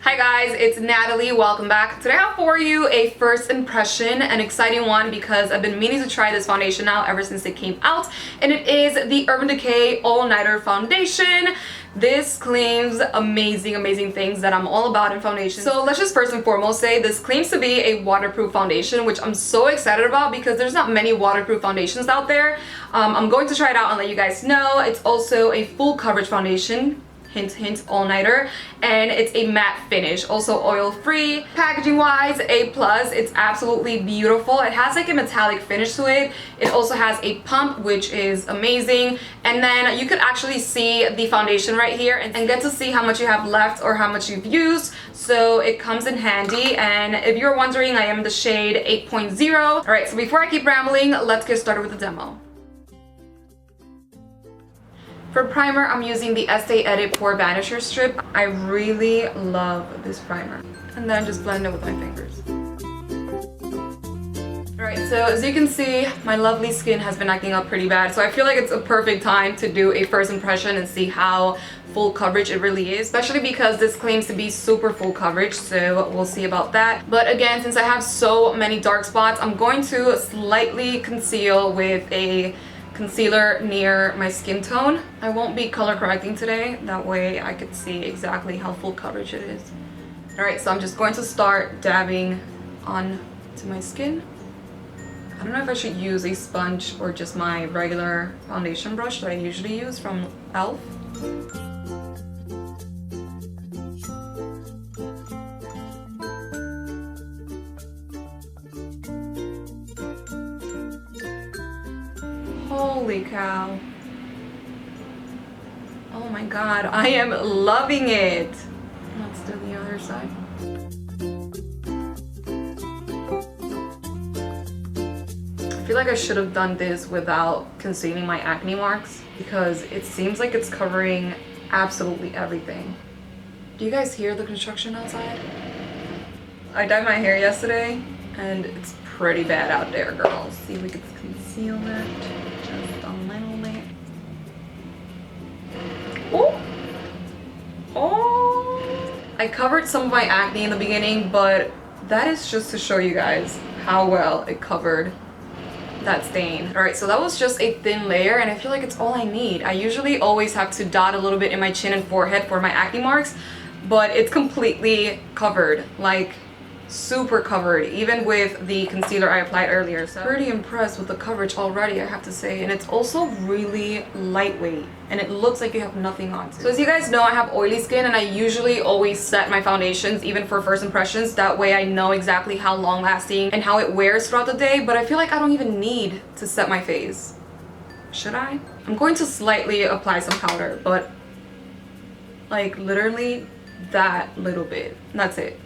Hi guys, it's Natalie. Welcome back. Today I have for you a first impression, an exciting one because I've been meaning to try this foundation now ever since it came out, and it is the Urban Decay All Nighter Foundation. This claims amazing things that I'm all about in foundation. So let's just first and foremost say this claims to be a waterproof foundation, which I'm so excited about because there's not many waterproof foundations out there. I'm going to try it out and let you guys know. It's also a full coverage foundation. Hint, all-nighter, and it's a matte finish, also oil-free. Packaging wise, A+, it's absolutely beautiful. It has like a metallic finish to it. It also has a pump, which is amazing, and then you could actually see the foundation right here and get to see how much you have left or how much you've used, so it comes in handy. And if you're wondering, I am the shade 8.0. All right, so before I keep rambling, let's get started with the demo. For primer, I'm using the Estee Edit Pore Vanisher Strip. I really love this primer. And then just blend it with my fingers. Alright, so as you can see, my lovely skin has been acting up pretty bad. So I feel like it's a perfect time to do a first impression and see how full coverage it really is. Especially because this claims to be super full coverage, so we'll see about that. But again, since I have so many dark spots, I'm going to slightly conceal with a concealer near my skin tone. I won't be color correcting today, that way I could see exactly how full coverage it is. Alright, so I'm just going to start dabbing on to my skin. I don't know if I should use a sponge or just my regular foundation brush that I usually use from e.l.f. Holy cow. Oh my god, I am loving it. Let's do the other side. I feel like I should have done this without concealing my acne marks because it seems like it's covering absolutely everything. Do you guys hear the construction outside? I dyed my hair yesterday and it's pretty bad out there, girls. See if we can conceal that. Just a little bit. Oh! I covered some of my acne in the beginning, but that is just to show you guys how well it covered that stain. Alright, so that was just a thin layer and I feel like it's all I need. I usually always have to dot a little bit in my chin and forehead for my acne marks, but it's completely covered. Like, super covered, even with the concealer I applied earlier. So pretty impressed with the coverage already, I have to say. And it's also really lightweight and it looks like you have nothing on. So as you guys know, I have oily skin and I usually always set my foundations even for first impressions. That way I know exactly how long lasting and how it wears throughout the day, but I feel like I don't even need to set my face. Should I? I'm going to slightly apply some powder, but like literally that little bit. That's it.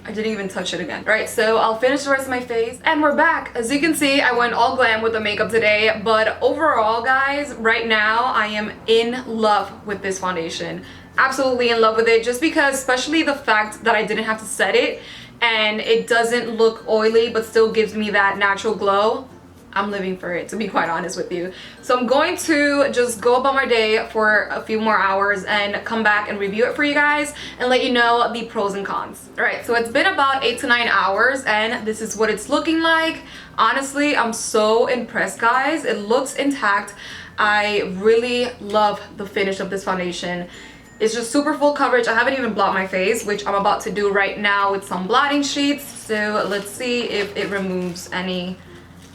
I didn't even touch it again. Alright, so I'll finish the rest of my face and we're back. As you can see, I went all glam with the makeup today, but overall, guys, right now I am in love with this foundation. Absolutely in love with it, just because, especially the fact that I didn't have to set it and it doesn't look oily but still gives me that natural glow. I'm living for it, to be quite honest with you. So I'm going to just go about my day for a few more hours and come back and review it for you guys and let you know the pros and cons. Alright, so it's been about 8 to 9 hours and this is what it's looking like. Honestly, I'm so impressed, guys. It looks intact. I really love the finish of this foundation. It's just super full coverage. I haven't even blotted my face, which I'm about to do right now with some blotting sheets. So let's see if it removes any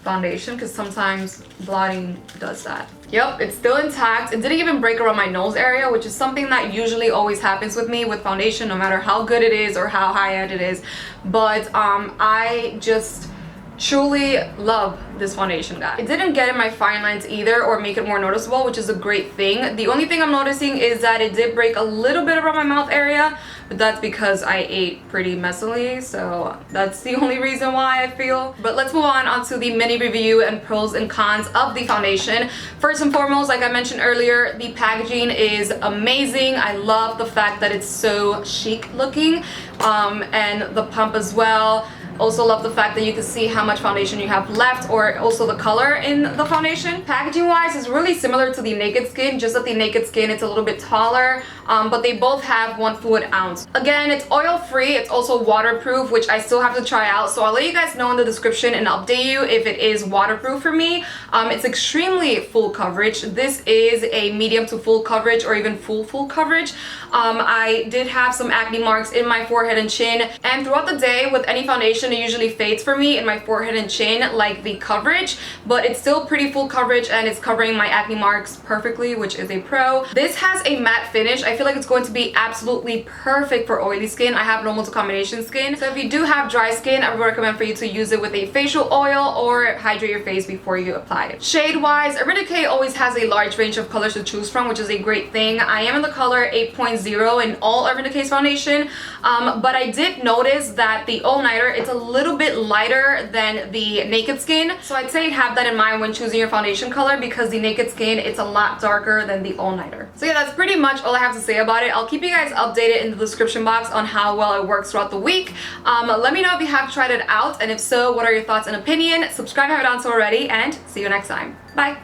foundation, because sometimes blotting does that. Yep, it's still intact. It didn't even break around my nose area, which is something that usually always happens with me with foundation, no matter how good it is or how high-end it is. But I just truly love this foundation, guys. It didn't get in my fine lines either or make it more noticeable, which is a great thing. The only thing I'm noticing is that it did break a little bit around my mouth area, but that's because I ate pretty messily, so that's the only reason why, I feel. But let's move on to the mini review and pros and cons of the foundation. First and foremost, like I mentioned earlier, the packaging is amazing. I love the fact that it's so chic looking, and the pump as well. Also love the fact that you can see how much foundation you have left, or also the color in the foundation. Packaging wise is really similar to the Naked Skin, just that the Naked Skin it's a little bit taller, but they both have 1 fluid ounce. Again, it's oil free, it's also waterproof, which I still have to try out, so I'll let you guys know in the description and update you if it is waterproof for me. It's extremely full coverage. This is a medium to full coverage, or even full coverage. I did have some acne marks in my forehead and chin, and throughout the day with any foundation it usually fades for me in my forehead and chin, like the coverage, but it's still pretty full coverage and it's covering my acne marks perfectly, which is a pro. This has a matte finish. I feel like it's going to be absolutely perfect for oily skin. I have normal to combination skin, so if you do have dry skin, I would recommend for you to use it with a facial oil or hydrate your face before you apply it. Shade wise, Decay always has a large range of colors to choose from, which is a great thing. I am in the color 8.0 in all Decay's foundation, but I did notice that the All Nighter, it's a little bit lighter than the Naked Skin, so I'd say have that in mind when choosing your foundation color, because the Naked Skin, it's a lot darker than the All Nighter. So yeah, that's pretty much all I have to say about it. I'll keep you guys updated in the description box on how well it works throughout the week. Let me know if you have tried it out, and if so, what are your thoughts and opinion. Subscribe if you haven't done so already, and see you next time. Bye!